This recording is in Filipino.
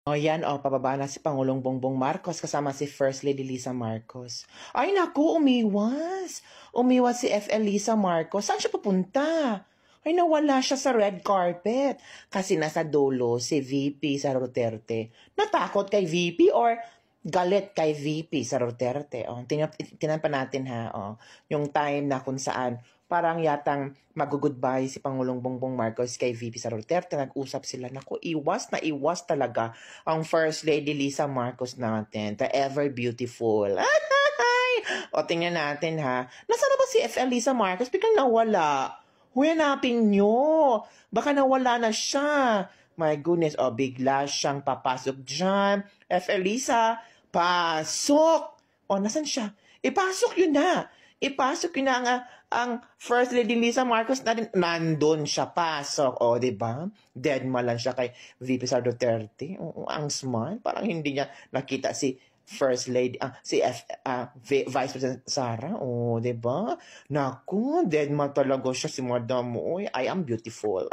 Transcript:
O yan, pababa na si Pangulong Bongbong Marcos kasama si First Lady Lisa Marcos. Ay naku, umiwas. Umiwas si FL Lisa Marcos. Saan siya papunta? Ay nawala siya sa red carpet. Kasi nasa dulo si VP Sara Duterte. Natakot kay VP or galit kay VP Sara Duterte? Tingnan pa natin ha. Yung time na kung saan parang yatang mag-goodbye si Pangulong Bongbong Marcos kay VP Sara Duterte. Nag-usap sila. Naku, iwas na iwas talaga ang First Lady Lisa Marcos natin. The ever beautiful. O, tingnan natin ha. Nasaan na ba si FL Lisa Marcos? Biglang nawala. Hanapin nyo. Baka nawala na siya. My goodness. O, bigla siyang papasok dyan. FL Lisa, pasok! O, nasan siya? Ipasok yun na. Ipasok yun na ang First Lady Lisa Marcos natin. Nandun siya, pasok. O, diba? Dead malan siya kay VP Sara Duterte. O, ang smart. Parang hindi niya nakita si First Lady, Vice President Sara. O, diba? Naku, dead man talaga siya si Madam. Uy, I am beautiful.